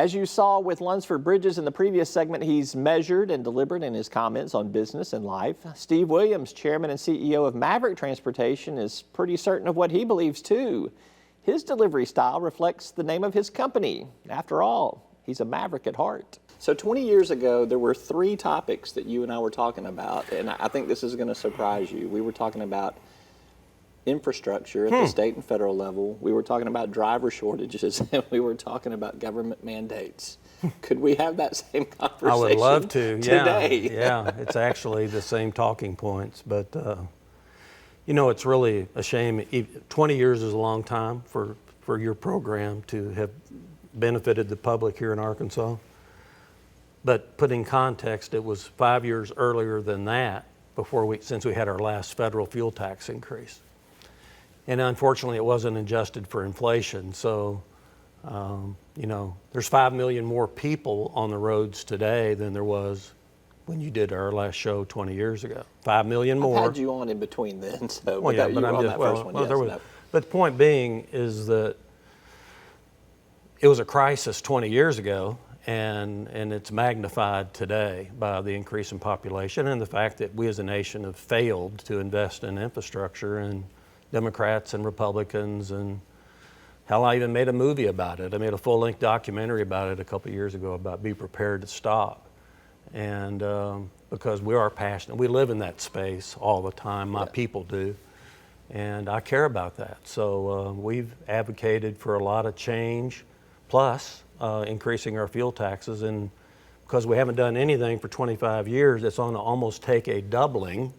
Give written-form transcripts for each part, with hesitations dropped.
As you saw with Lunsford Bridges in the previous segment, he's measured and deliberate in his comments on business and life. Steve Williams, chairman and CEO of Maverick Transportation, is pretty certain of what he believes too. His delivery style reflects the name of his company. After all, he's a Maverick at heart. So 20 years ago, there were 3 topics that you and I were talking about, and I think this is going to surprise you. We were talking about infrastructure at the state and federal level. We were talking about driver shortages, and we were talking about government mandates. Could we have that same conversation? I would love to. Today? Yeah, it's actually the same talking points, but you know, it's really a shame. 20 years is a long time for your program to have benefited the public here in Arkansas. But put in context, it was 5 years earlier than that since we had our last federal fuel tax increase. And unfortunately, it wasn't adjusted for inflation. So, you know, there's 5 million more people on the roads today than there was when you did our last show 20 years ago. 5 million more. I've had you on in between then, so well, yeah, you but were I'm on just, that first one. Well, Yes, there was, no. But the point being is that it was a crisis 20 years ago, and it's magnified today by the increase in population and the fact that we as a nation have failed to invest in infrastructure, and Democrats and Republicans, and hell, I even made a movie about it. I made a full-length documentary about it a couple of years ago about Be Prepared to Stop. And because we are passionate, we live in that space all the time, my people do, and I care about that. So we've advocated for a lot of change, plus increasing our fuel taxes, and because we haven't done anything for 25 years, it's going to almost take a doubling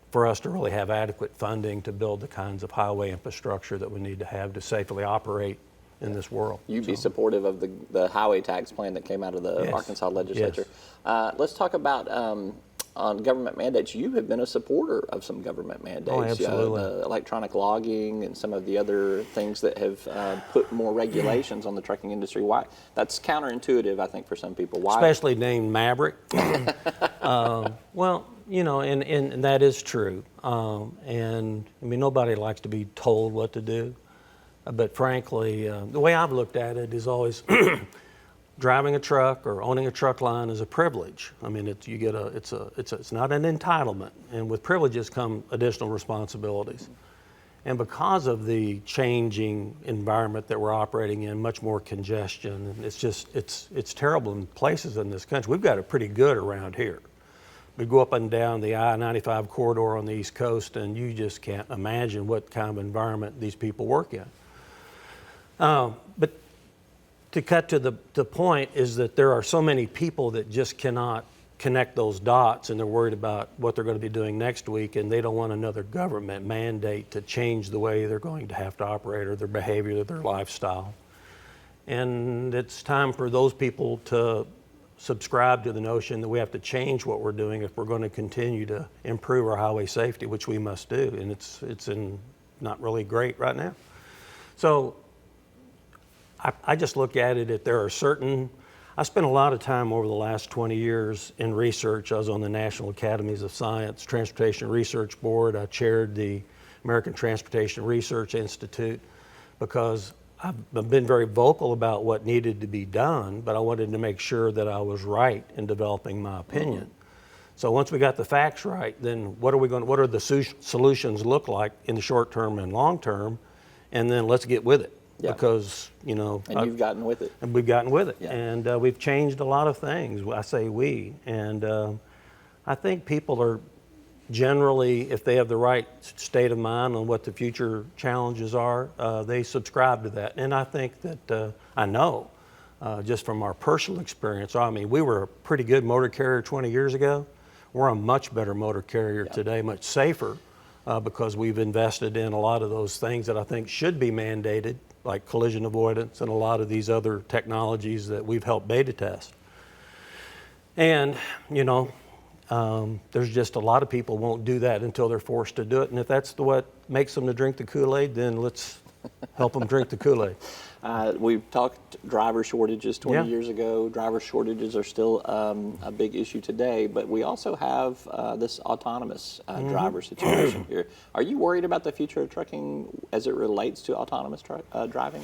for us to really have adequate funding to build the kinds of highway infrastructure that we need to have to safely operate in this world. You'd be supportive of the highway tax plan that came out of the Arkansas legislature. Yes. Let's talk about on government mandates. You have been a supporter of some government mandates. Oh, absolutely. The electronic logging and some of the other things that have put more regulations on the trucking industry. Why? That's counterintuitive, I think, for some people. Why? Especially named Maverick. Well, you know, and that is true. And I mean, nobody likes to be told what to do. But frankly, the way I've looked at it is always driving a truck or owning a truck line is a privilege. I mean, it's not an entitlement, and with privileges come additional responsibilities. And because of the changing environment that we're operating in, much more congestion, and it's terrible in places in this country. We've got it pretty good around here. We go up and down the I-95 corridor on the East Coast, and you just can't imagine what kind of environment these people work in. But to cut to the point is that there are so many people that just cannot connect those dots, and they're worried about what they're going to be doing next week, and they don't want another government mandate to change the way they're going to have to operate, or their behavior, or their lifestyle. And it's time for those people to subscribe to the notion that we have to change what we're doing if we're going to continue to improve our highway safety, which we must do, and it's not really great right now. So I just look at it that there are I spent a lot of time over the last 20 years in research. I was on the National Academies of Science Transportation Research Board. I chaired the American Transportation Research Institute because I've been very vocal about what needed to be done, but I wanted to make sure that I was right in developing my opinion. So once we got the facts right, then what are the solutions look like in the short term and long term, and then let's get with it. Yeah. Because, you know. And you've gotten with it. And we've gotten with it. Yeah. And we've changed a lot of things. I say we. And I think people are generally, if they have the right state of mind on what the future challenges are, they subscribe to that. And I think that, I know, just from our personal experience, I mean, we were a pretty good motor carrier 20 years ago. We're a much better motor carrier today, much safer, because we've invested in a lot of those things that I think should be mandated, like collision avoidance and a lot of these other technologies that we've helped beta test. And, you know, there's just a lot of people won't do that until they're forced to do it. And if that's what makes them to drink the Kool-Aid, then let's help them drink the Kool-Aid. We've talked driver shortages 20 years ago. Driver shortages are still a big issue today, but we also have this autonomous driver situation here. Are you worried about the future of trucking as it relates to autonomous driving?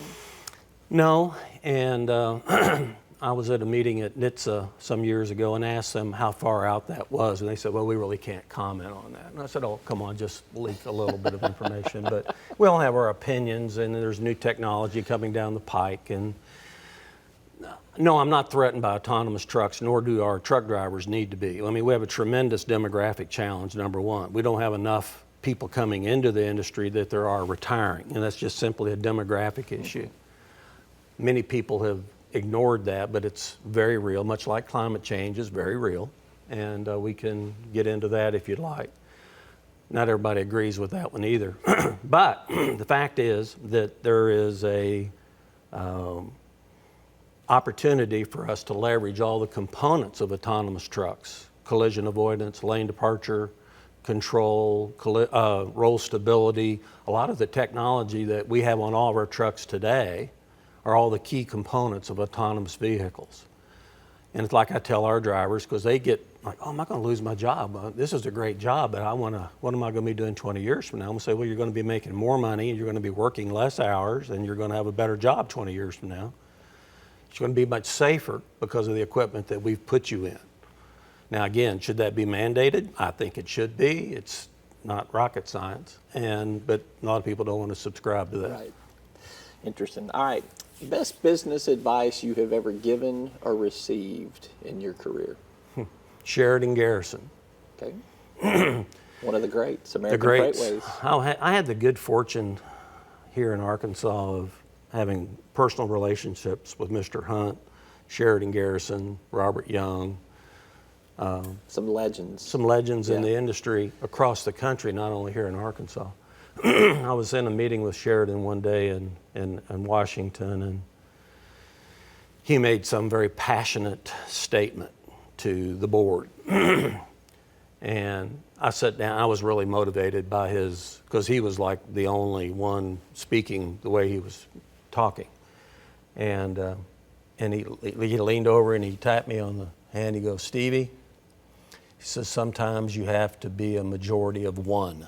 No, and I was at a meeting at NHTSA some years ago and asked them how far out that was, and they said, well, we really can't comment on that. And I said, oh, come on, just leak a little bit of information. But we all have our opinions, and there's new technology coming down the pike. And no, I'm not threatened by autonomous trucks, nor do our truck drivers need to be. I mean, we have a tremendous demographic challenge, number one. We don't have enough people coming into the industry that there are retiring, and that's just simply a demographic issue. Many people have ignored that, but it's very real, much like climate change is very real, and we can get into that if you'd like. Not everybody agrees with that one either. But the fact is that there is a opportunity for us to leverage all the components of autonomous trucks: collision avoidance, lane departure control, roll stability. A lot of the technology that we have on all of our trucks today are all the key components of autonomous vehicles. And it's like I tell our drivers, because they get like, oh, I'm not going to lose my job. This is a great job, but what am I going to be doing 20 years from now? I'm going to say, well, you're going to be making more money, and you're going to be working less hours, and you're going to have a better job 20 years from now. It's going to be much safer because of the equipment that we've put you in. Now, again, should that be mandated? I think it should be. It's not rocket science, but a lot of people don't want to subscribe to that. Right. Interesting. All right. Best business advice you have ever given or received in your career? Sheridan Garrison. Okay. One of the greats, American The greats. Freightways. I had the good fortune here in Arkansas of having personal relationships with Mr. Hunt, Sheridan Garrison, Robert Young. Some legends. Some legends in Yeah. the industry across the country, not only here in Arkansas. I was in a meeting with Sheridan one day in Washington, and he made some very passionate statement to the board. And I sat down. I was really motivated by because he was like the only one speaking the way he was talking. And he leaned over and he tapped me on the hand. He goes, Stevie, he says, sometimes you have to be a majority of one.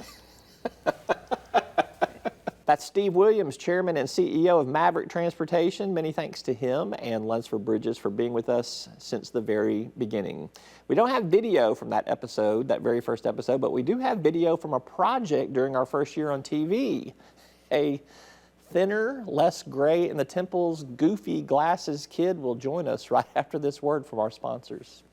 That's Steve Williams, Chairman and CEO of Maverick Transportation. Many thanks to him and Lunsford Bridges for being with us since the very beginning. We don't have video from that episode, that very first episode, but we do have video from a project during our first year on TV. A thinner, less gray in the temples, goofy glasses kid will join us right after this word from our sponsors.